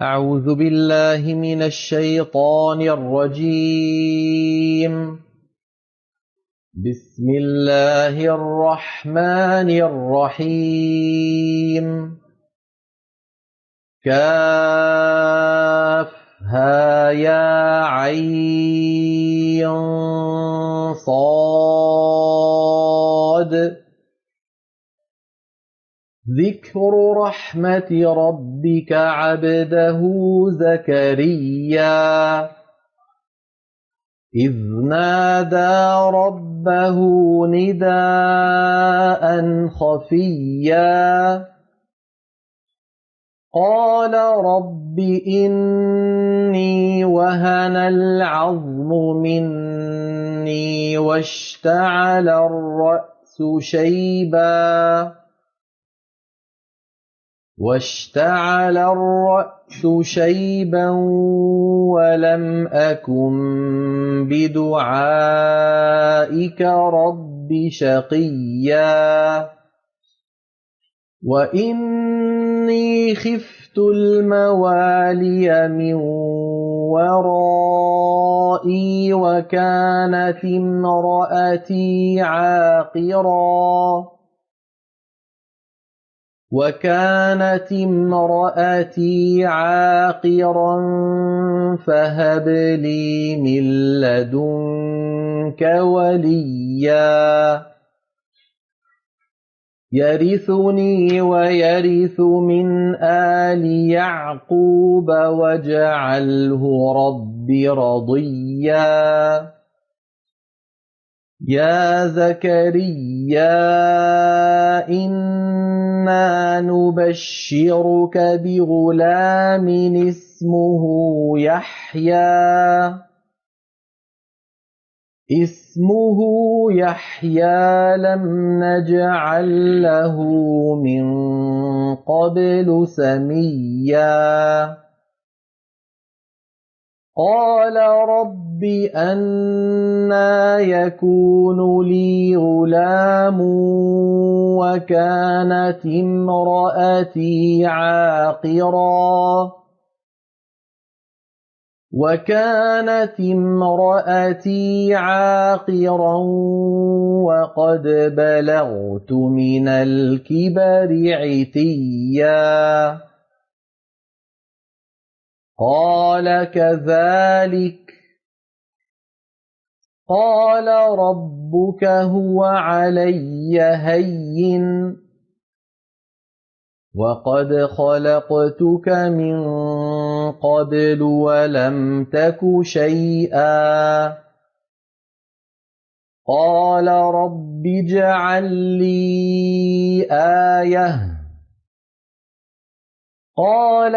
أعوذ بالله من الشيطان الرجيم. بسم الله الرحمن الرحيم. كافها يا عين صاد. ذكر رحمة ربك عبده زكريا إذ نادى ربه نداء خفيا قال رب إني وهن العظم مني واشتعل الرأس شيبا ولم أكن بدعائك رب شقيا وإني خفت الموالي من ورائي وكانت امرأتي عاقرا فهب لي من لدنك وليا يرثني ويرث من آل يعقوب واجعله رب رضيا يا زكريا إنا نبشرك بغلام اسمه يحيى لم نجعل له من قبل سميا قال رب أنى يكون لي غلام وكانت امرأتي عاقرا وقد بلغت من الكبر عتيا قال كذلك قال ربك هو علي هين وقد خلقتك من قبل ولم تك شيئا قال رب اجعل لي آية قال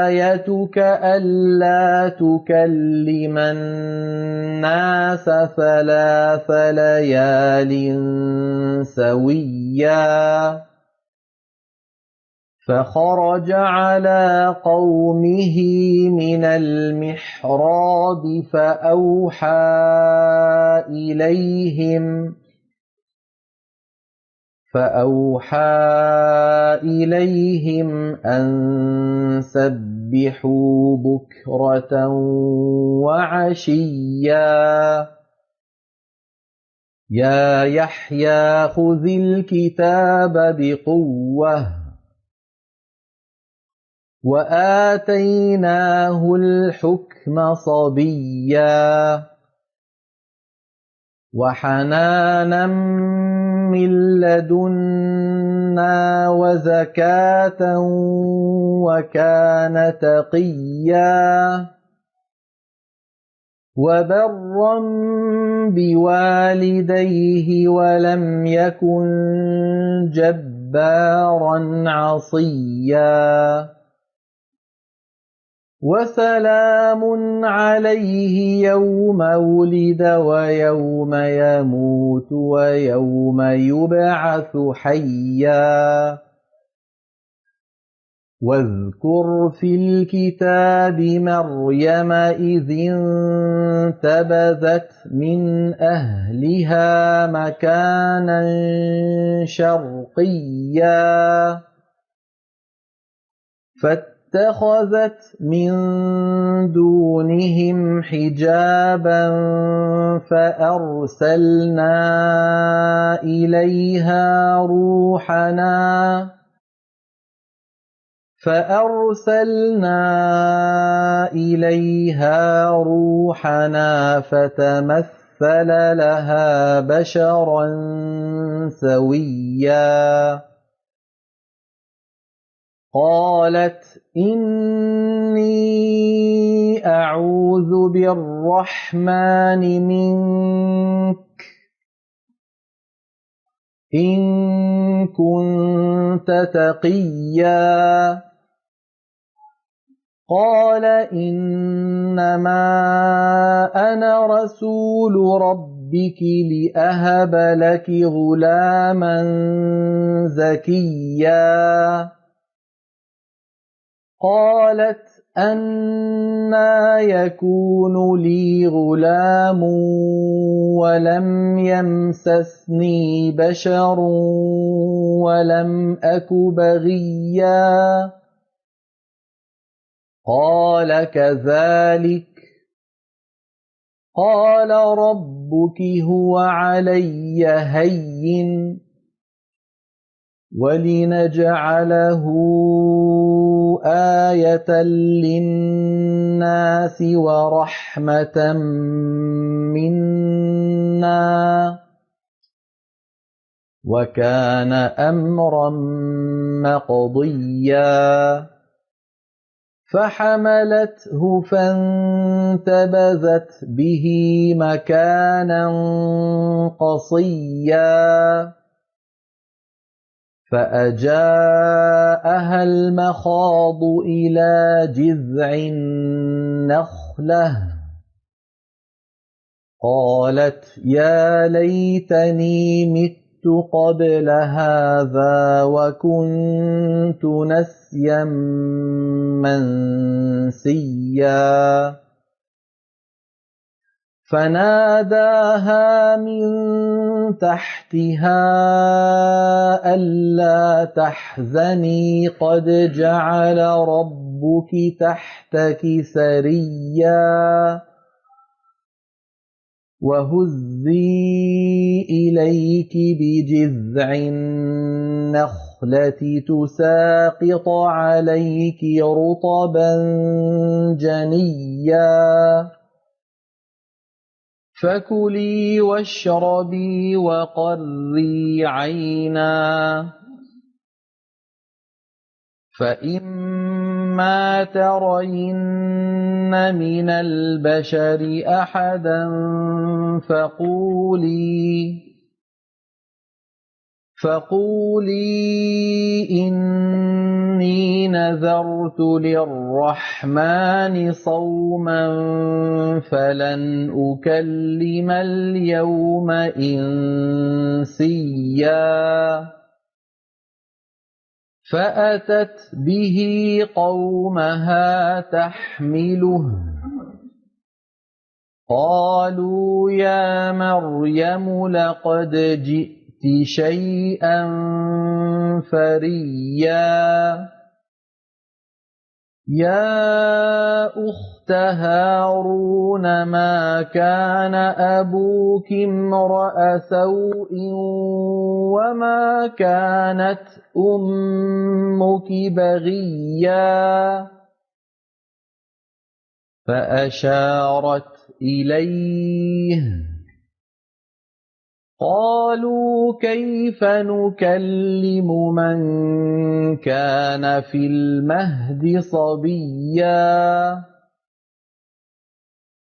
آيتك ألا تكلم الناس 3 ليال سويا فخرج على قومه من المحراب فأوحى إليهم أن سبحوا بكرة وعشيا يا يحيى خذ الكتاب بقوة وآتيناه الحكم صبيا وحنانا من لدنا وزكاة وكان تقيا وبرا بوالديه ولم يكن جبارا عصيا وسلام عليه يوم ولد ويوم يموت ويوم يبعث حيا واذكر في الكتاب مريم إذ انتبذت من أهلها مكانا شرقيا فاتخذت من دونهم حجابا فأرسلنا إليها روحنا فتمثل لها بشرا سويا قالت إني أعوذ بالرحمن منك إن كنت تقيا قال إنما أنا رسول ربك لأهب لك غلاما زكيا قالت أنى يكون لي غلام ولم يمسسني بشر ولم أك بغيا قال كذلك قال ربك هو علي هين ولنجعله آية للناس ورحمة منا وكان أمرا مقضيا فحملته فانتبذت به مكانا قصيا فأجاءها المخاض إلى جذع النخلة قالت يا ليتني مت قبل هذا وكنت نسيا منسيا فناداها من تحتها ألا تحزني قد جعل ربك تحتك سريا وهزي إليك بجذع النخلة تساقط عليك رطبا جنيا فكلي واشربي وقري عينا فإما ترين من البشر أحدا فقولي إني نذرت للرحمن صوما فلن أكلم اليوم إنسيا فأتت به قومها تحمله قالوا يا مريم لقد جئت شيئا فريا يا أخت هارون ما كان أبوك امرأ سوء وما كانت أمك بغيا فأشارت إليه قالوا كيف نكلم من كان في المهد صبيا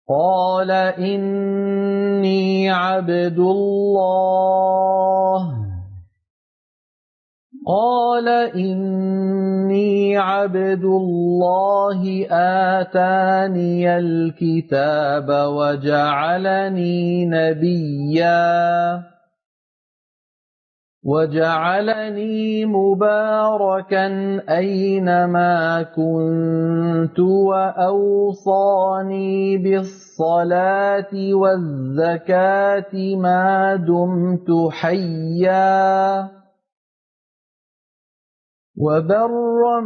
قال إني عبد الله آتاني الكتاب وجعلني مباركا أينما كنت وأوصاني بالصلاة والزكاة ما دمت حيا وبرا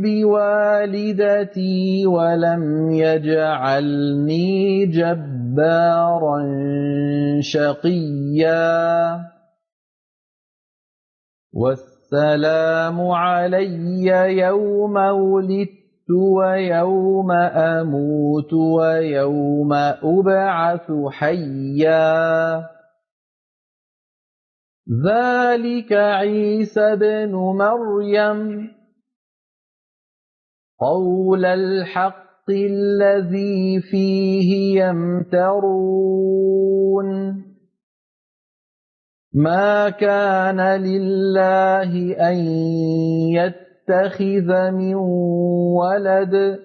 بوالدتي ولم يجعلني جبارا شقيا والسلام علي يوم ولدت ويوم أموت ويوم أبعث حيا ذلك عيسى بن مريم قول الحق الذي فيه يمترون ما كان لله أن يتخذ من ولد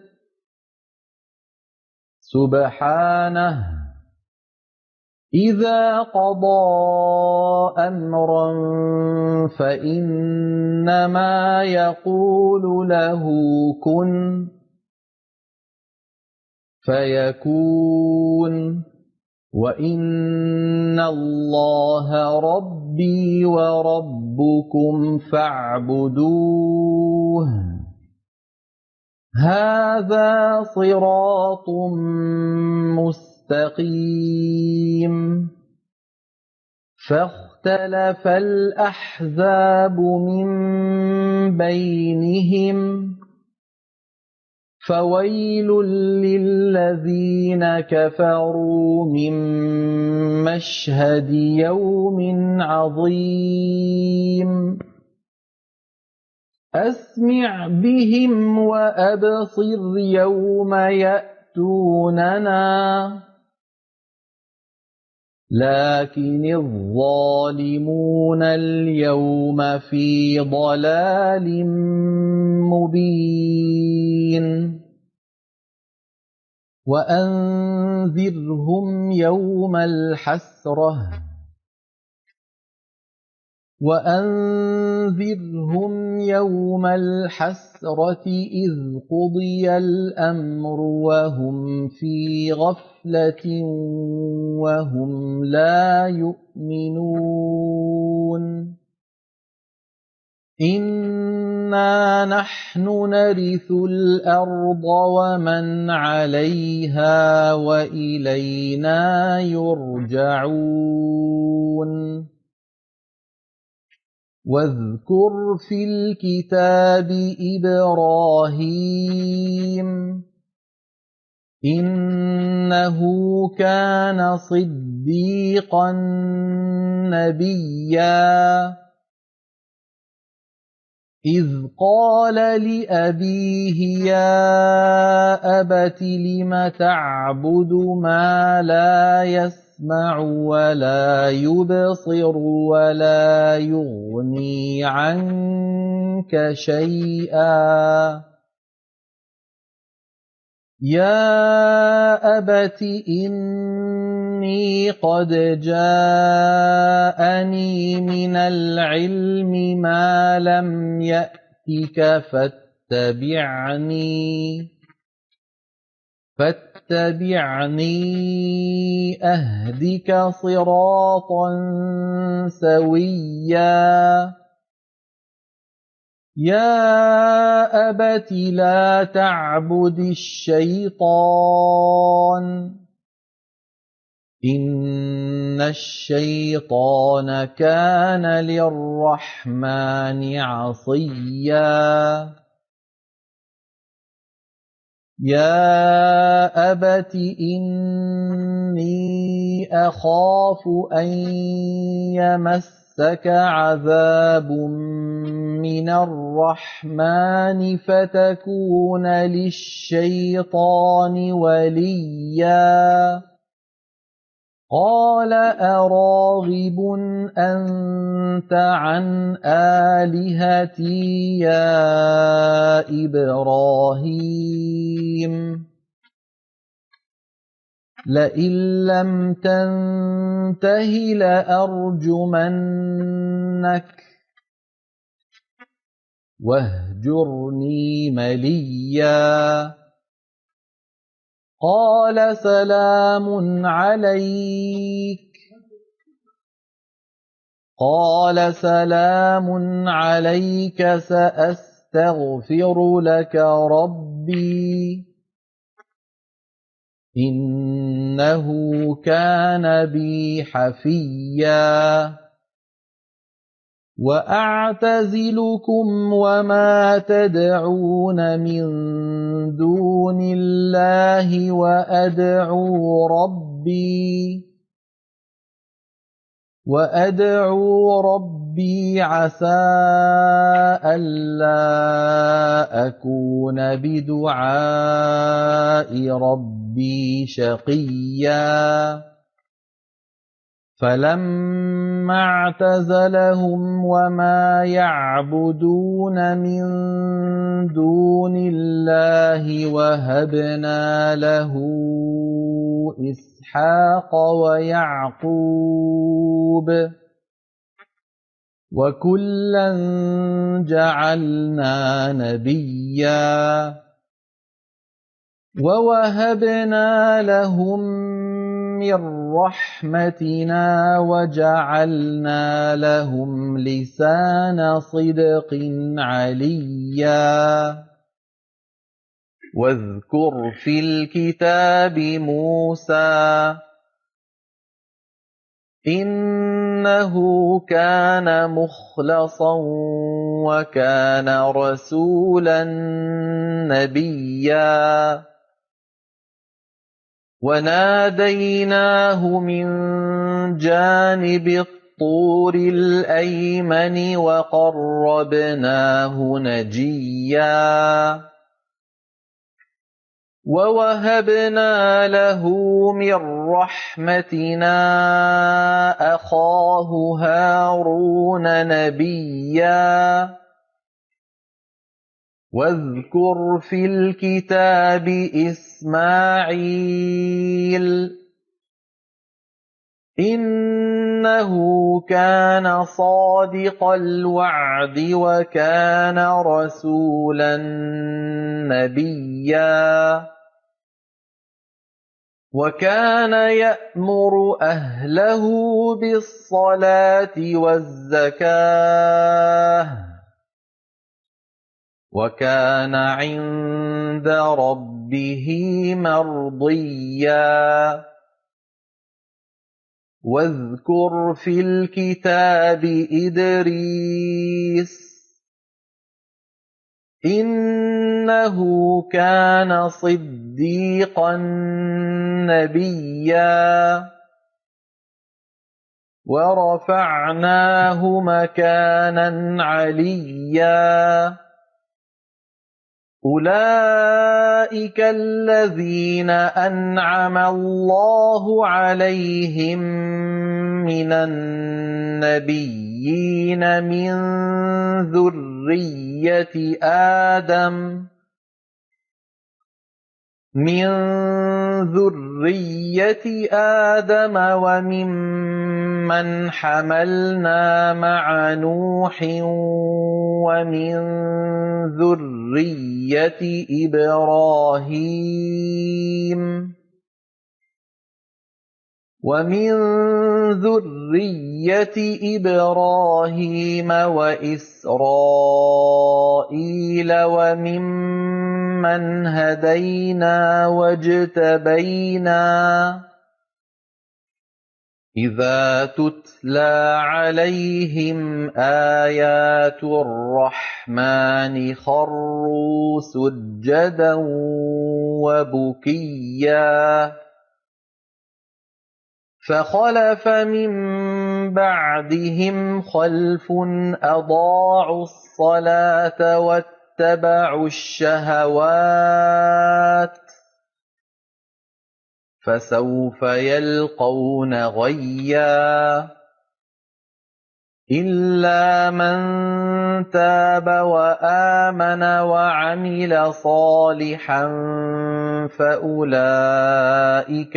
سبحانه إذا قضى أمرا فإنما يقول له كن فيكون وإن الله ربي وربكم فاعبدوه هذا صراط مستقيم فاختلف الأحزاب من بينهم فويل للذين كفروا من مشهد يوم عظيم أسمع بهم وأبصر يوم يأتوننا لكن الظالمون اليوم في ضلال مبين وأنذرهم يوم الحسرة إذ قضي الأمر وهم في غفلة وهم لا يؤمنون إنا نحن نرث الأرض ومن عليها وإلينا يرجعون واذكر في الكتاب إبراهيم إنه كان صديقا نبيا إذ قال لأبيه يا أبت لم تعبد ما لا يسمع ولا يبصر ولا يغني عنك شيئا يا أبت إني قد جاءني من العلم ما لم يأتك فاتبعني أهدك صراطا سويا يا أبت لا تعبد الشيطان إن الشيطان كان للرحمن عصيا يا أبت إني أخاف أن يمسك عذاب من الرحمن فتكون للشيطان وليا قال أراغب أنت عن آلهتي يا إبراهيم لئن لم تنته لأرجمنك واهجرني مليا قال سلام عليك قال سلام عليك سأستغفر لك ربي إنه كان بي حفيا وأعتزلكم وما تدعون من دون الله وأدعو ربي عسى ألا أكون بدعاء ربي شقيا فلما اعتزلهم وما يعبدون من دون الله وهبنا له إسحاق ويعقوب وكلا جعلنا نبيا ووهبنا لهم من رحمتنا وجعلنا لهم لسان صدق عليا واذكر في الكتاب موسى إنه كان مخلصا وكان رسولا نبيا وناديناه من جانب الطور الأيمن وقربناه نجيا ووهبنا له من رحمتنا أخاه هارون نبيا واذكر في الكتاب إسماعيل إنه كان صادق الوعد وكان رسولا نبيا وكان يأمر أهله بالصلاة والزكاة وكان عند ربه مرضيا واذكر في الكتاب إدريس إنه كان صديقا نبيا ورفعناه مكانا عليا أولئك الذين أنعم الله عليهم من النبيين من ذرية آدم وممن حملنا مع نوح ومن ذرية إبراهيم وإسرائيل وممن هدينا واجتبينا إذا تتلى عليهم آيات الرحمن خروا سجدا وبكيا فخلف من بعدهم خلف أضاعوا الصلاة واتبعوا الشهوات فسوف يلقون غيا إلا من تاب وآمن وعمل صالحا فأولئك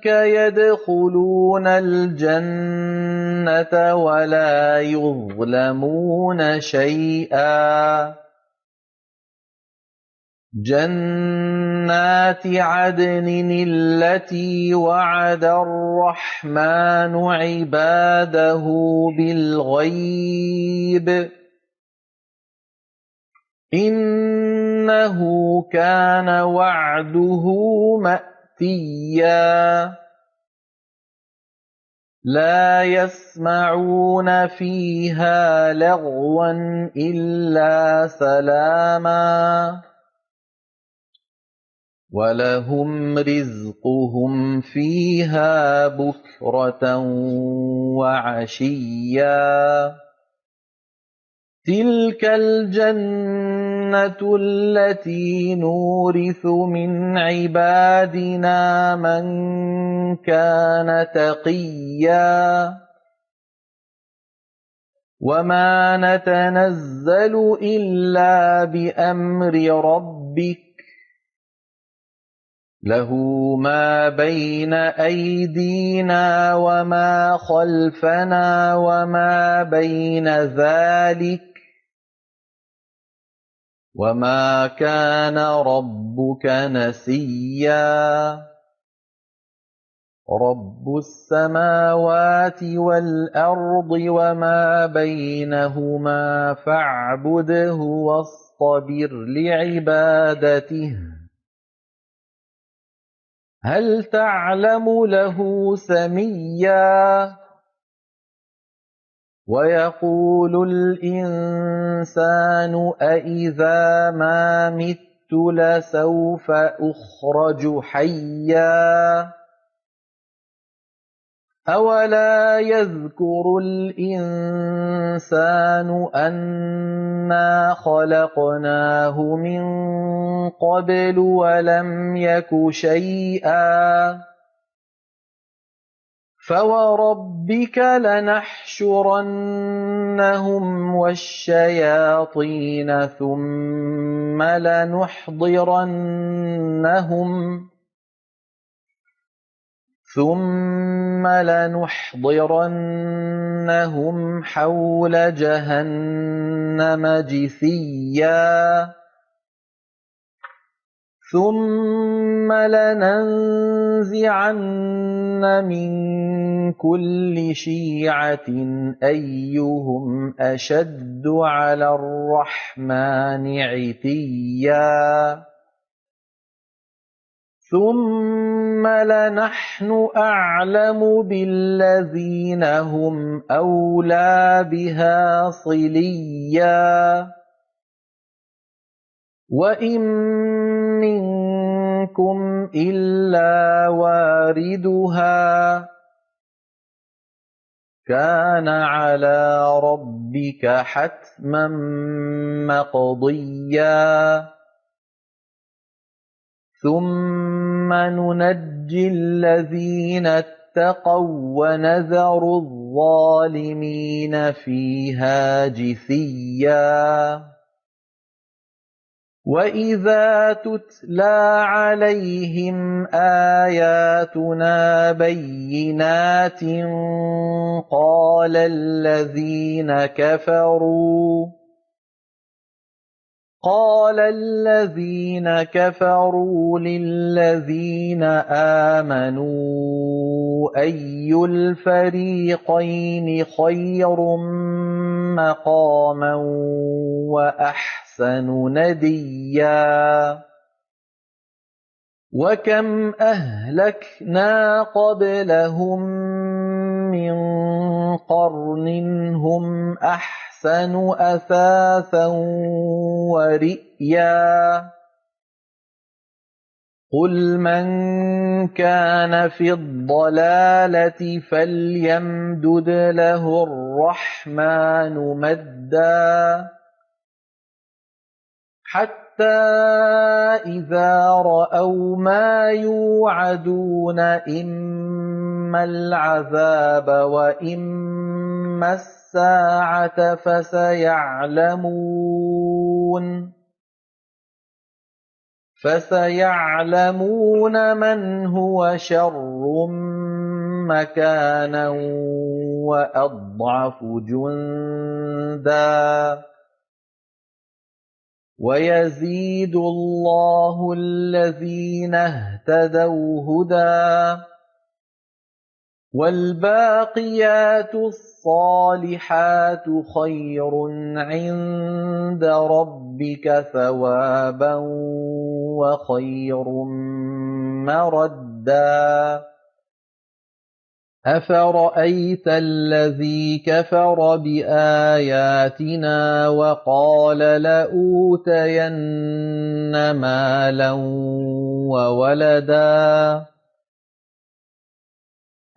يدخلون الجنة ولا يظلمون شيئا جنات عدن التي وعد الرحمن عباده بالغيب إنه كان وعده مأتيا لا يسمعون فيها لغوا إلا سلاما ولهم رزقهم فيها بكرة وعشيا تلك الجنة التي نورث من عبادنا من كان تقيا وما نتنزل إلا بأمر ربك له ما بين أيدينا وما خلفنا وما بين ذلك وما كان ربك نسيا رب السماوات والأرض وما بينهما فاعبده واصطبر لعبادته هل تعلم له سميا ويقول الإنسان أإذا ما مت لسوف أخرج حيا أولا يذكر الإنسان أنا خلقناه من قبل ولم يك شيئا فوربك لنحشرنهم والشياطين ثم لنحضرنهم حول جهنم جثيا ثم لننزعن من كل شيعة أيهم أشد على الرحمن عتيا ثم لنحن أعلم بالذين هم أولى بها صليا وإن منكم إلا واردها كان على ربك حتما مقضيا ثم ننجي الذين اتقوا ونذر الظالمين فيها جثيا وإذا تتلى عليهم آياتنا بينات قال الذين كفروا للذين آمنوا أي الفريقين خير مقاما وأحسن نديا وكم أهلكنا قبلهم من قرن هم أحسن أثاثا ورئيا قل من كان في الضلالة فليمدد له الرحمن مدا حتى إذا رأوا ما يوعدون إما العذاب وإما الساعة فسيعلمون من هو شر مكانا وأضعف جندا ويزيد الله الذين اهتدوا هدى والباقيات الصالحات خير عند ربك ثوابا وخير مردا أفرأيت الذي كفر بآياتنا وقال لأوتين مالا وولدا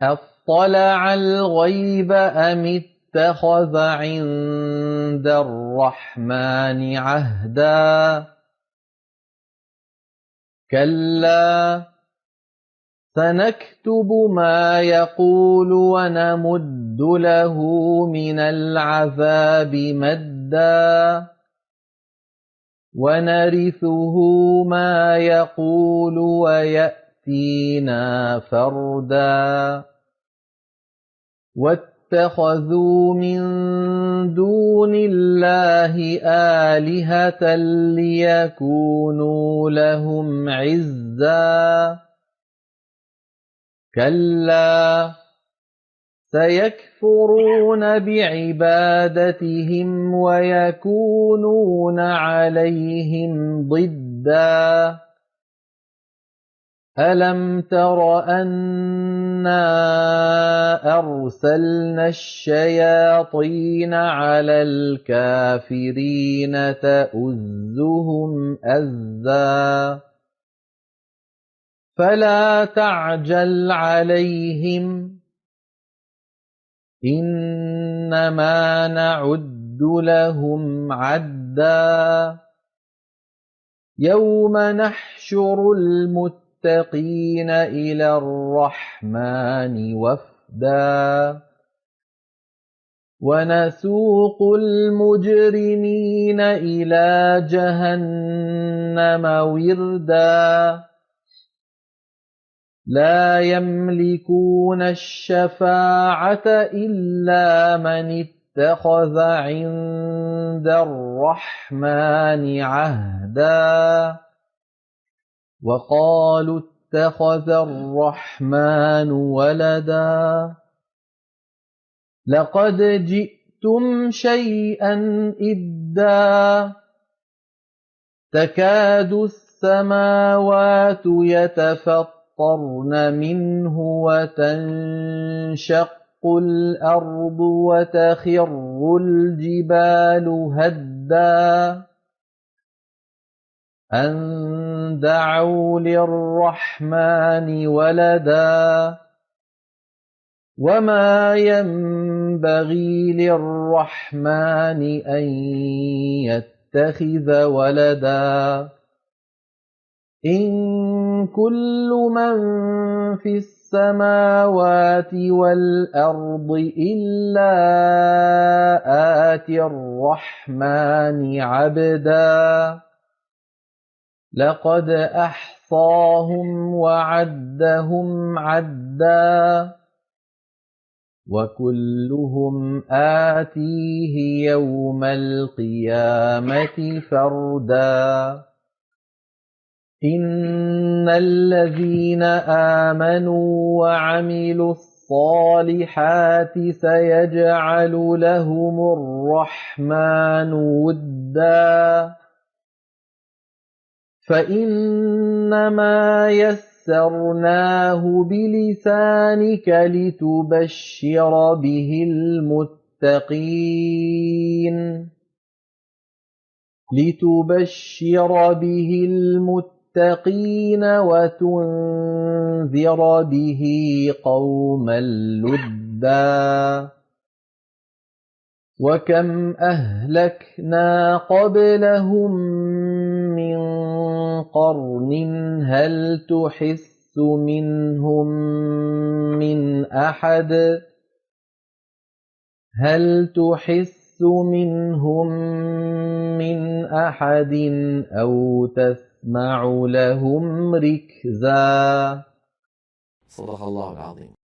أطلع الغيب أم اتخذ عند الرحمن عهدا كلا سنكتب ما يقول ونمد له من العذاب مدا ونرثه ما يقول ويأتينا فردا واتخذوا من دون الله آلهة ليكونوا لهم عزا كلا سيكفرون بعبادتهم ويكونون عليهم ضدا ألم تر أنا أرسلنا الشياطين على الكافرين تؤزهم أزا فلا تعجل عليهم إنما نعد لهم عدا يوم نحشر المتقين إلى الرحمن وفدا ونسوق المجرمين إلى جهنم وردا لا يملكون الشفاعة إلا من اتخذ عند الرحمن عهدا وقالوا اتخذ الرحمن ولدا لقد جئتم شيئا إدا تكاد السماوات يتفطرن منه وتنشق الأرض وتخر الجبال هدا أن دعوا للرحمن ولدا وما ينبغي للرحمن أن يتخذ ولدا إن كل من في السماوات والأرض إلا آتي الرحمن عبدا لقد أحصاهم وعدهم عدا وكلهم آتيه يوم القيامة فردا إن الذين آمنوا وعملوا الصالحات سيجعل لهم الرحمن ودا فإنما يسرناه بلسانك لتبشر به المتقين وتنذر به قوما لدا وكم أهلكنا قبلهم من قرن هل تحس منهم من أحد أو تسمع لهم ركزا. صدق الله العظيم.